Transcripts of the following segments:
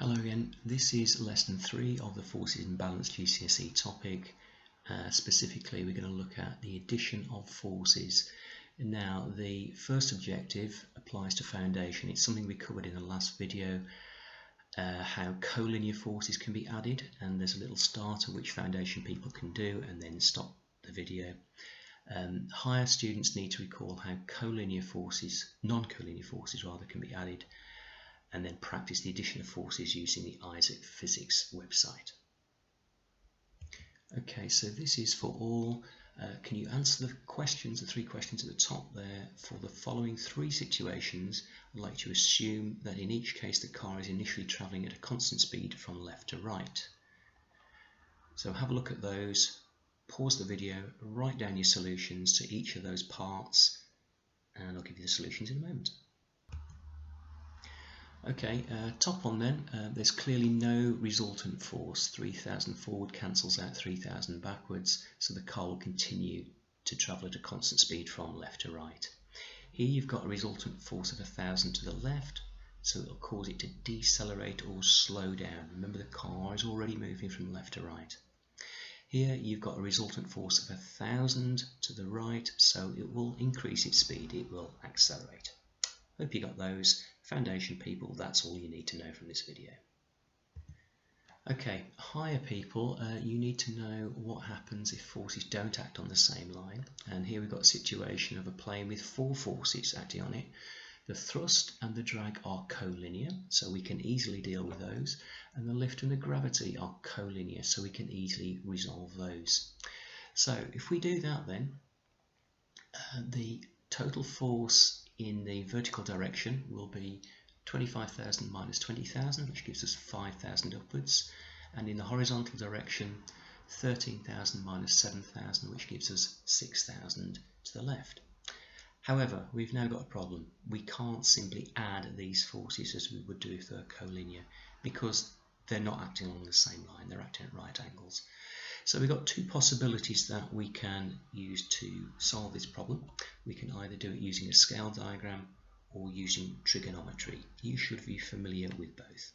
Hello again, this is lesson 3 of the Forces and Balance GCSE topic. Specifically we're going to look at the addition of forces. Now the first objective applies to foundation. It's something we covered in the last video, how collinear forces can be added, and there's a little starter which foundation people can do and then stop the video. Higher students need to recall how collinear forces, non-collinear forces rather, can be added, and then practice the addition of forces using the Isaac Physics website. Okay, so this is for all. Can you answer the questions, the 3 questions at the top there? For the following 3 situations, I'd like to assume that in each case the car is initially travelling at a constant speed from left to right. So have a look at those, pause the video, write down your solutions to each of those parts, and I'll give you the solutions in a moment. Okay, top on then, there's clearly no resultant force. 3,000 forward cancels out 3,000 backwards, so the car will continue to travel at a constant speed from left to right. Here you've got a resultant force of 1,000 to the left, so it'll cause it to decelerate or slow down. Remember, the car is already moving from left to right. Here you've got a resultant force of 1,000 to the right, so it will increase its speed, it will accelerate. Hope you got those. Foundation people, that's all you need to know from this video. Okay, higher people, you need to know what happens if forces don't act on the same line. And here we've got a situation of a plane with 4 forces acting on it. The thrust and the drag are collinear, so we can easily deal with those. And the lift and the gravity are collinear, so we can easily resolve those. So if we do that then, the total force in the vertical direction will be 25,000 minus 20,000, which gives us 5,000 upwards, and in the horizontal direction 13,000 minus 7,000, which gives us 6,000 to the left. However, we've now got a problem. We can't simply add these forces as we would do if they're collinear, because they're not acting along the same line, they're acting at right angles. So we've got 2 possibilities that we can use to solve this problem. We can either do it using a scale diagram or using trigonometry. You should be familiar with both.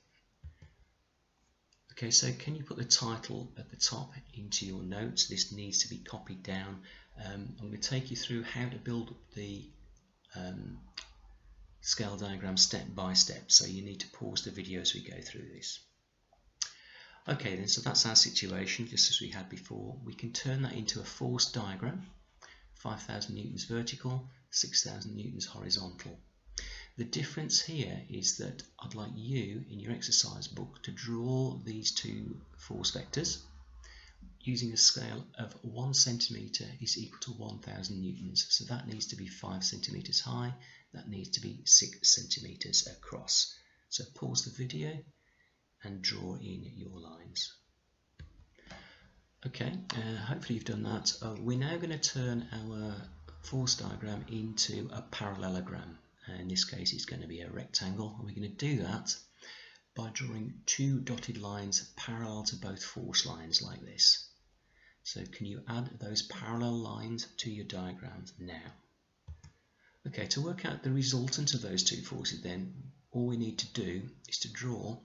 Okay, so can you put the title at the top into your notes? This needs to be copied down. I'm going to take you through how to build the scale diagram step by step, so you need to pause the video as we go through this. Okay then, so that's our situation, just as we had before. We can turn that into a force diagram. 5,000 newtons vertical, 6,000 newtons horizontal. The difference here is that I'd like you, in your exercise book, to draw these 2 force vectors using a scale of 1 centimetre is equal to 1,000 newtons. So that needs to be 5 centimetres high, that needs to be 6 centimetres across. So pause the video and draw in your lines. Okay, hopefully you've done that. We're now going to turn our force diagram into a parallelogram. In this case it's going to be a rectangle, and we're going to do that by drawing 2 dotted lines parallel to both force lines like this. So can you add those parallel lines to your diagrams now? Okay, to work out the resultant of those 2 forces then, all we need to do is to draw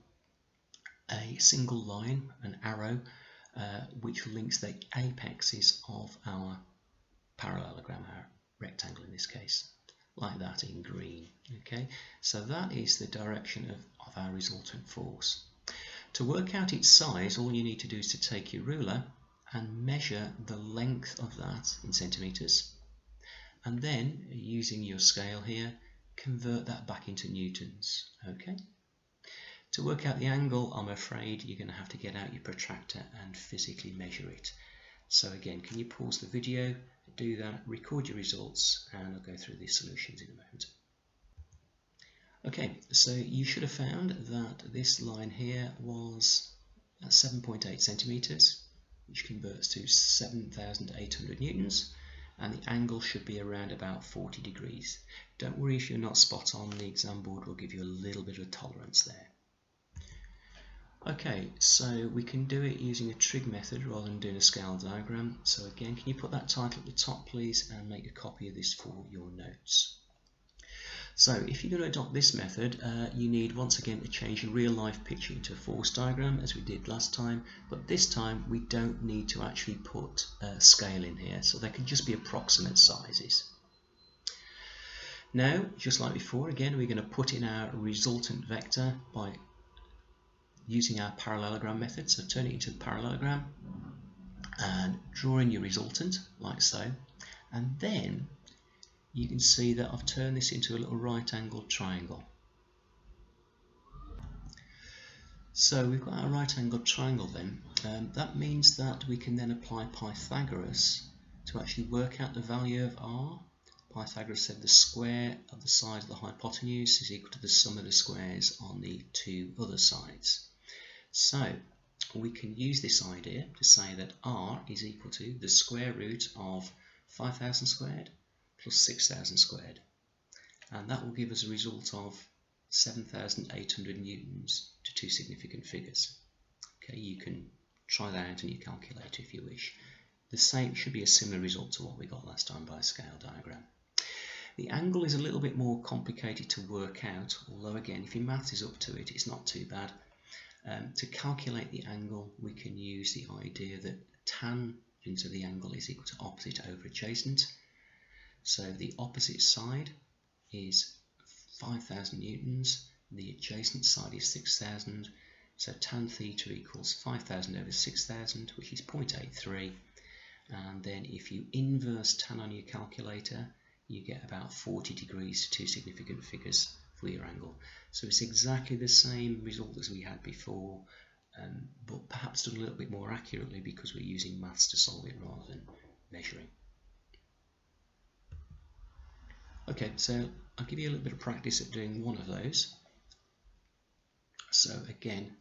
a single line, an arrow, which links the apexes of our parallelogram, our rectangle in this case, like that in green. Okay, so that is the direction of our resultant force. To work out its size, all you need to do is to take your ruler and measure the length of that in centimetres, and then using your scale here, convert that back into newtons. Okay. To work out the angle, I'm afraid you're going to have to get out your protractor and physically measure it. So again, can you pause the video, do that, record your results, and I'll go through the solutions in a moment. Okay, so you should have found that this line here was 7.8 centimetres, which converts to 7,800 newtons, and the angle should be around about 40 degrees. Don't worry if you're not spot on, the exam board will give you a little bit of tolerance there. Okay, so we can do it using a trig method rather than doing a scale diagram. So again, can you put that title at the top please and make a copy of this for your notes. So if you're going to adopt this method, you need once again to change a real life picture into a force diagram as we did last time, but this time we don't need to actually put scale in here, so they can just be approximate sizes. Now, just like before, again we're going to put in our resultant vector by using our parallelogram method, so turn it into a parallelogram and draw in your resultant like so, and then you can see that I've turned this into a little right angled triangle. So we've got our right angled triangle then. That means that we can then apply Pythagoras to actually work out the value of r. Pythagoras said the square of the side of the hypotenuse is equal to the sum of the squares on the two other sides. So we can use this idea to say that r is equal to the square root of 5,000 squared plus 6,000 squared, and that will give us a result of 7,800 newtons to two significant figures. Okay, you can try that out in your calculator if you wish. The same should be a similar result to what we got last time by a scale diagram. The angle is a little bit more complicated to work out, although again if your maths is up to it, it's not too bad. To calculate the angle, we can use the idea that tangent of the angle is equal to opposite over adjacent. So the opposite side is 5,000 newtons, the adjacent side is 6,000, so tan theta equals 5,000 over 6,000, which is 0.83, and then if you inverse tan on your calculator, you get about 40 degrees to two significant figures for your angle. So it's exactly the same result as we had before, but perhaps done a little bit more accurately because we're using maths to solve it rather than measuring. Okay, so I'll give you a little bit of practice at doing one of those. So again,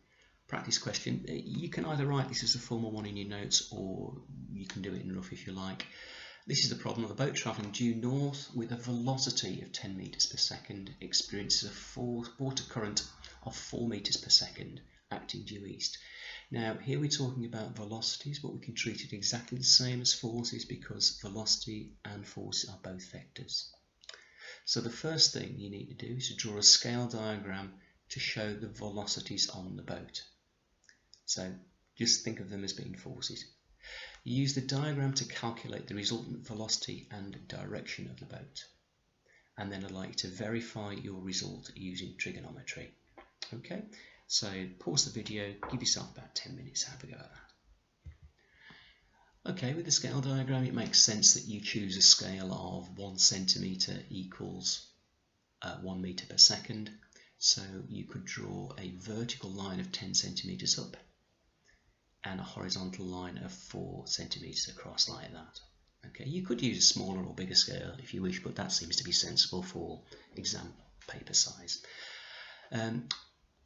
practice question. You can either write this as a formal one in your notes, or you can do it in rough if you like. This is the problem of a boat travelling due north with a velocity of 10 meters per second experiences a water current of 4 meters per second acting due east. Now here we're talking about velocities, but we can treat it exactly the same as forces because velocity and force are both vectors. So the first thing you need to do is to draw a scale diagram to show the velocities on the boat. So just think of them as being forces. You use the diagram to calculate the resultant velocity and direction of the boat. And then I'd like you to verify your result using trigonometry. Okay, so pause the video, give yourself about 10 minutes, have a go at that. Okay, with the scale diagram it makes sense that you choose a scale of 1 centimetre equals 1 metre per second. So you could draw a vertical line of 10 centimetres up and a horizontal line of 4 centimetres across like that. Okay, you could use a smaller or bigger scale if you wish, but that seems to be sensible for exam paper size.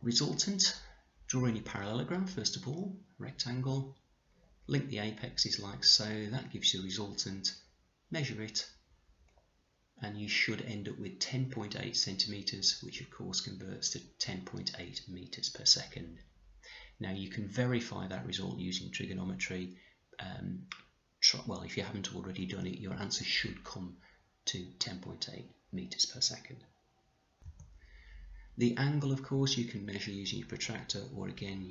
Resultant, draw in your parallelogram first of all, rectangle, link the apexes like so, that gives you a resultant, measure it, and you should end up with 10.8 centimetres, which of course converts to 10.8 metres per second. Now you can verify that result using trigonometry. Well, if you haven't already done it, your answer should come to 10.8 metres per second. The angle, of course, you can measure using your protractor, or again,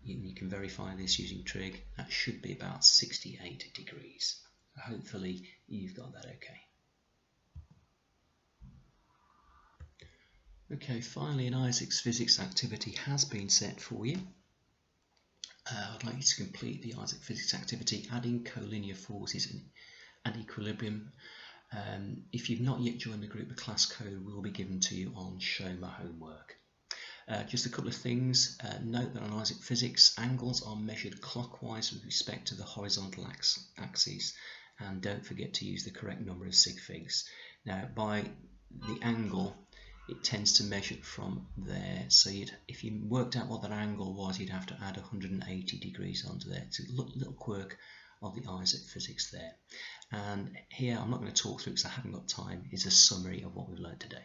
you can verify this using trig. That should be about 68 degrees. Hopefully, you've got that okay. Okay, finally, an Isaac's physics activity has been set for you. I'd like you to complete the Isaac physics activity, adding collinear forces and equilibrium. If you've not yet joined the group, the class code will be given to you on Show My Homework. Just a couple of things. Note that on Isaac physics, angles are measured clockwise with respect to the horizontal axes, and don't forget to use the correct number of sig figs. Now, by the angle, it tends to measure from there, so if you worked out what that angle was, you'd have to add 180 degrees onto there. It's a little quirk of the Isaac physics there. And here, I'm not going to talk through because I haven't got time, is a summary of what we've learned today.